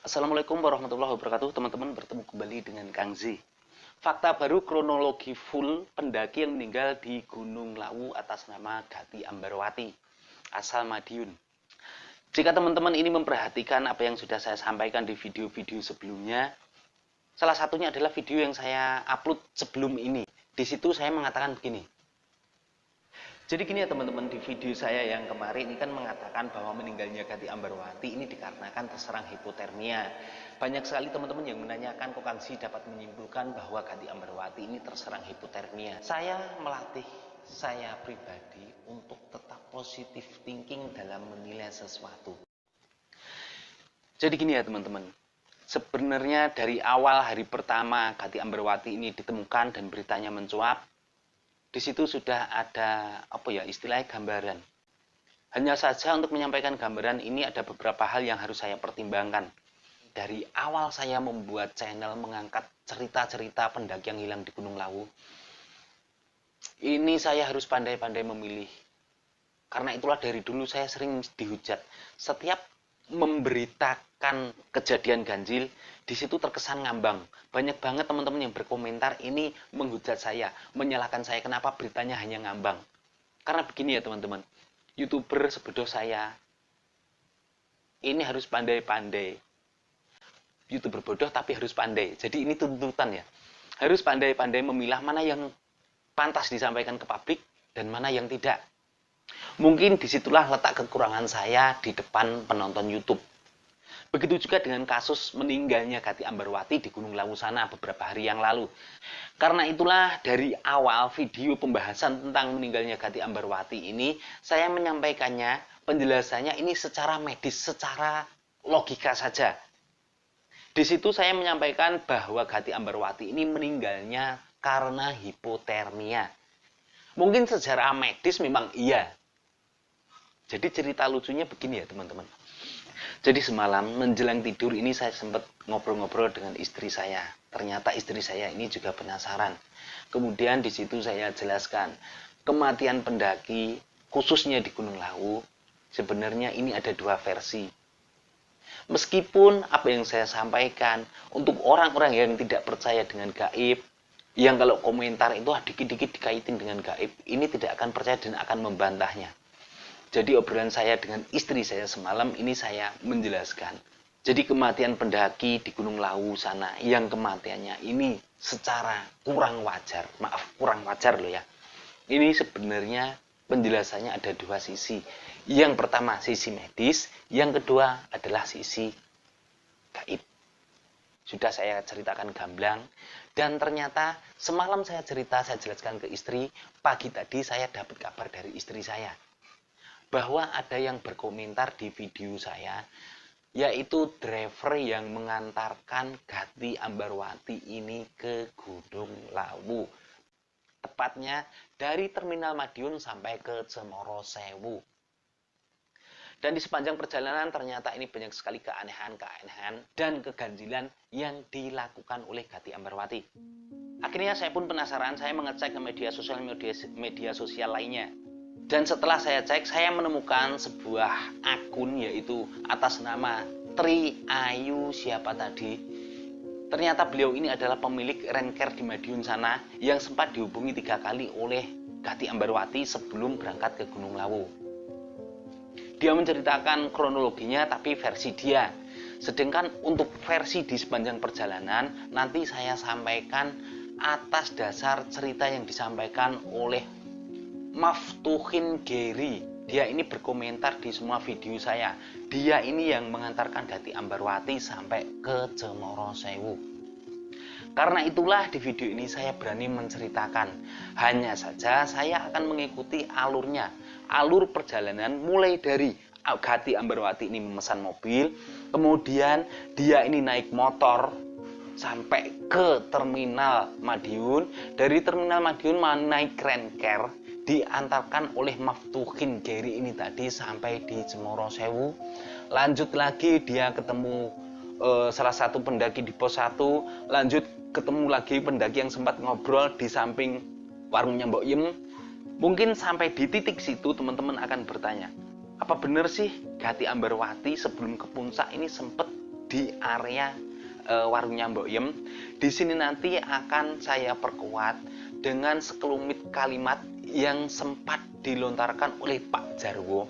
Assalamualaikum warahmatullahi wabarakatuh. Teman-teman, bertemu kembali dengan Kang Z. Fakta baru kronologi full pendaki yang meninggal di Gunung Lawu atas nama Gati Ambarwati, asal Madiun. Jika teman-teman ini memperhatikan apa yang sudah saya sampaikan di video-video sebelumnya, salah satunya adalah video yang saya upload sebelum ini. Di situ saya mengatakan begini. Jadi gini ya teman-teman, di video saya yang kemarin ini kan mengatakan bahwa meninggalnya Gati Ambarwati ini dikarenakan terserang hipotermia. Banyak sekali teman-teman yang menanyakan kok Kang Si dapat menyimpulkan bahwa Gati Ambarwati ini terserang hipotermia. Saya melatih saya pribadi untuk tetap positif thinking dalam menilai sesuatu. Jadi gini ya teman-teman, sebenarnya dari awal hari pertama Gati Ambarwati ini ditemukan dan beritanya mencuat, di situ sudah ada istilahnya gambaran. Hanya saja untuk menyampaikan gambaran ini ada beberapa hal yang harus saya pertimbangkan. Dari awal saya membuat channel mengangkat cerita-cerita pendaki yang hilang di Gunung Lawu, ini saya harus pandai-pandai memilih. Karena itulah dari dulu saya sering dihujat. Setiap memberitakan kejadian ganjil, di situ terkesan ngambang. Banyak banget teman-teman yang berkomentar ini menghujat saya, menyalahkan saya kenapa beritanya hanya ngambang. Karena begini ya teman-teman, YouTuber sebodoh saya ini harus pandai-pandai. YouTuber bodoh tapi harus pandai. Jadi ini tuntutan ya. Harus pandai-pandai memilah mana yang pantas disampaikan ke publik dan mana yang tidak. Mungkin disitulah letak kekurangan saya di depan penonton YouTube. Begitu juga dengan kasus meninggalnya Gati Ambarwati di Gunung Lawu sana beberapa hari yang lalu. Karena itulah dari awal video pembahasan tentang meninggalnya Gati Ambarwati ini, saya menyampaikannya, penjelasannya ini secara medis, secara logika saja. Di situ saya menyampaikan bahwa Gati Ambarwati ini meninggalnya karena hipotermia. Mungkin secara medis memang iya. Jadi cerita lucunya begini ya teman-teman. Jadi semalam menjelang tidur ini saya sempat ngobrol-ngobrol dengan istri saya. Ternyata istri saya ini juga penasaran. Kemudian di situ saya jelaskan kematian pendaki khususnya di Gunung Lawu sebenarnya ini ada dua versi. Meskipun apa yang saya sampaikan untuk orang-orang yang tidak percaya dengan gaib, yang kalau komentar itu dikit-dikit dikaitin dengan gaib, ini tidak akan percaya dan akan membantahnya. Jadi obrolan saya dengan istri saya semalam ini saya menjelaskan. Jadi kematian pendaki di Gunung Lawu sana yang kematiannya ini secara kurang wajar. Maaf, kurang wajar loh ya. Ini sebenarnya penjelasannya ada dua sisi. Yang pertama sisi medis, yang kedua adalah sisi gaib. Sudah saya ceritakan gamblang. Dan ternyata semalam saya jelaskan ke istri, pagi tadi saya dapat kabar dari istri saya. Bahwa ada yang berkomentar di video saya, yaitu driver yang mengantarkan Gati Ambarwati ini ke Gunung Lawu. Tepatnya dari Terminal Madiun sampai ke Cemoro Sewu. Dan di sepanjang perjalanan ternyata ini banyak sekali keanehan-keanehan dan keganjilan yang dilakukan oleh Gati Ambarwati. Akhirnya saya pun penasaran, saya mengecek ke media sosial lainnya. Dan setelah saya cek, saya menemukan sebuah akun yaitu atas nama Tri Ayu siapa tadi. Ternyata beliau ini adalah pemilik renker di Madiun sana yang sempat dihubungi 3 kali oleh Gati Ambarwati sebelum berangkat ke Gunung Lawu. Dia menceritakan kronologinya tapi versi dia. Sedangkan untuk versi di sepanjang perjalanan nanti saya sampaikan atas dasar cerita yang disampaikan oleh Maftuhin Geri. Dia ini berkomentar di semua video saya. Dia ini yang mengantarkan Gati Ambarwati sampai ke Cemoro Sewu. Karena itulah di video ini saya berani menceritakan. Hanya saja saya akan mengikuti alurnya. Alur perjalanan mulai dari Gati Ambarwati ini memesan mobil, kemudian dia ini naik motor sampai ke Terminal Madiun. Dari Terminal Madiun naik renker, diantarkan oleh Maftuhin Geri ini tadi sampai di Cemoro Sewu. Lanjut lagi dia ketemu salah satu pendaki di pos 1. Lanjut ketemu lagi pendaki yang sempat ngobrol di samping warungnya Mbok Yem. Mungkin sampai di titik situ teman-teman akan bertanya, apa benar sih Gati Ambarwati sebelum ke puncak ini sempat di area warungnya Mbok Yem. Di sini nanti akan saya perkuat dengan sekelumit kalimat yang sempat dilontarkan oleh Pak Jarwo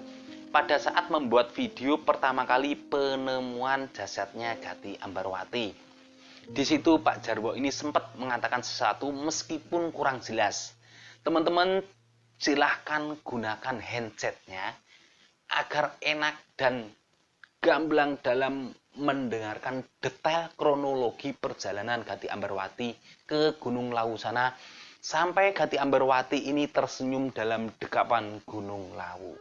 pada saat membuat video pertama kali penemuan jasadnya Gati Ambarwati. Di situ Pak Jarwo ini sempat mengatakan sesuatu meskipun kurang jelas. Teman-teman silahkan gunakan handsetnya agar enak dan gamblang dalam mendengarkan detail kronologi perjalanan Gati Ambarwati ke Gunung Lawu sana sampai Gati Ambarwati ini tersenyum dalam dekapan Gunung Lawu.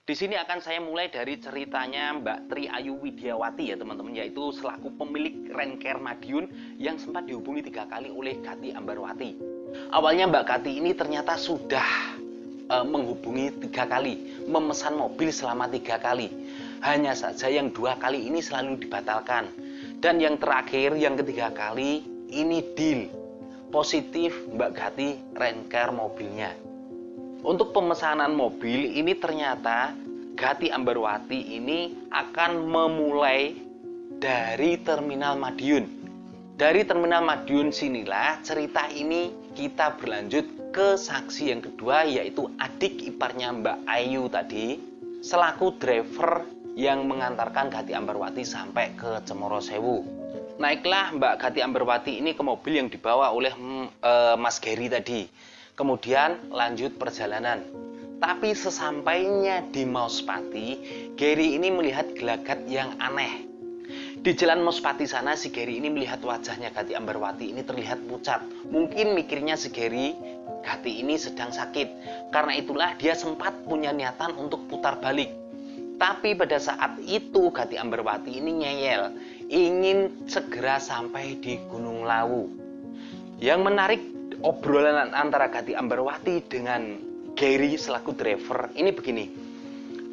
Di sini akan saya mulai dari ceritanya Mbak Tri Ayu Widiawati ya teman-teman, yaitu selaku pemilik Renker Madiun yang sempat dihubungi 3 kali oleh Gati Ambarwati. Awalnya Mbak Gati ini ternyata sudah menghubungi 3 kali, memesan mobil selama 3 kali. Hanya saja yang 2 kali ini selalu dibatalkan. Dan yang terakhir, yang ketiga kali ini deal positif Mbak Gati Renker mobilnya. Untuk pemesanan mobil ini ternyata Gati Ambarwati ini akan memulai dari Terminal Madiun. Dari Terminal Madiun sinilah cerita ini kita berlanjut ke saksi yang kedua, yaitu adik iparnya Mbak Ayu tadi selaku driver yang mengantarkan Gati Ambarwati sampai ke Cemoro Sewu. Naiklah Mbak Gati Ambarwati ini ke mobil yang dibawa oleh Mas Geri tadi. Kemudian lanjut perjalanan. Tapi sesampainya di Mauspati, Geri ini melihat gelagat yang aneh. Di jalan Mauspati sana, si Geri ini melihat wajahnya Gati Ambarwati ini terlihat pucat. Mungkin mikirnya si Geri, Gati ini sedang sakit. Karena itulah dia sempat punya niatan untuk putar balik. Tapi pada saat itu Gati Ambarwati ini ngeyel, ingin segera sampai di Gunung Lawu. Yang menarik, obrolan antara Gati Ambarwati dengan Geri selaku driver ini begini.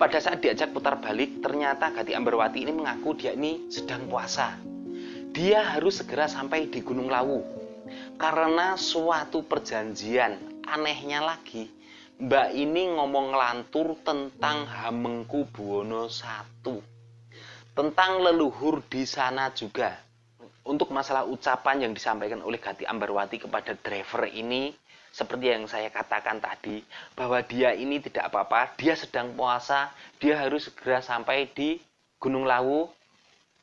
Pada saat diajak putar balik, ternyata Gati Ambarwati ini mengaku dia ini sedang puasa. Dia harus segera sampai di Gunung Lawu. Karena suatu perjanjian, anehnya lagi, Mbak ini ngomong ngelantur tentang Hamengku Buwono I. Tentang leluhur di sana juga. Untuk masalah ucapan yang disampaikan oleh Gati Ambarwati kepada driver ini, seperti yang saya katakan tadi, bahwa dia ini tidak apa-apa, dia sedang puasa, dia harus segera sampai di Gunung Lawu.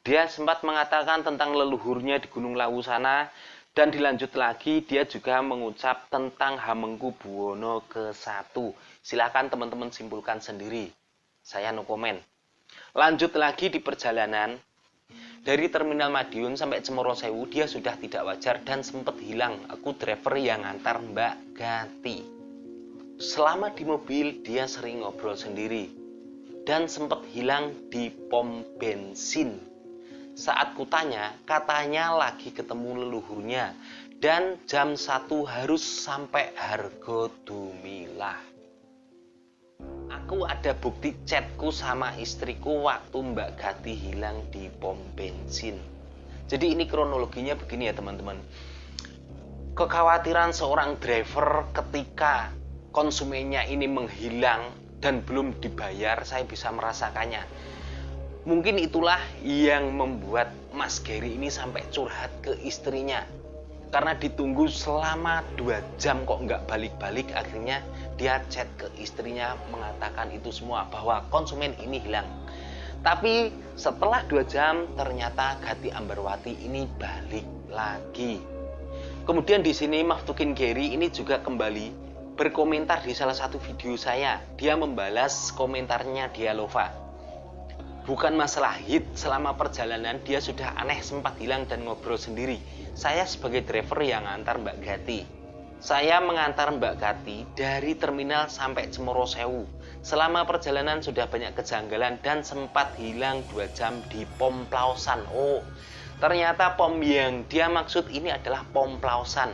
Dia sempat mengatakan tentang leluhurnya di Gunung Lawu sana, dan dilanjut lagi dia juga mengucap tentang Hamengku Buwono I. Silakan teman-teman simpulkan sendiri, saya no comment. Lanjut lagi di perjalanan. Dari Terminal Madiun sampai Cemoro Sewu dia sudah tidak wajar dan sempat hilang. Aku driver yang ngantar Mbak Gati. Selama di mobil dia sering ngobrol sendiri dan sempat hilang di pom bensin. Saat kutanya, katanya lagi ketemu leluhurnya dan jam 1 harus sampai Hargo Dumilah. Aku ada bukti chatku sama istriku waktu Mbak Gati hilang di pom bensin. Jadi ini kronologinya begini ya teman-teman. Kekhawatiran seorang driver ketika konsumennya ini menghilang dan belum dibayar, saya bisa merasakannya. Mungkin itulah yang membuat Mas Geri ini sampai curhat ke istrinya. Karena ditunggu selama 2 jam kok nggak balik-balik, akhirnya dia chat ke istrinya mengatakan itu semua, bahwa konsumen ini hilang. Tapi setelah 2 jam ternyata Gati Ambarwati ini balik lagi. Kemudian di sini Maftukin Geri ini juga kembali berkomentar di salah satu video saya. Dia membalas komentarnya Dialova. Bukan masalah hit, selama perjalanan dia sudah aneh, sempat hilang dan ngobrol sendiri. Saya sebagai driver yang ngantar Mbak Gati. Saya mengantar Mbak Gati dari terminal sampai Cemoro Sewu. Selama perjalanan sudah banyak kejanggalan dan sempat hilang 2 jam di pom Plausan. Oh, ternyata pom yang dia maksud ini adalah pom Plausan.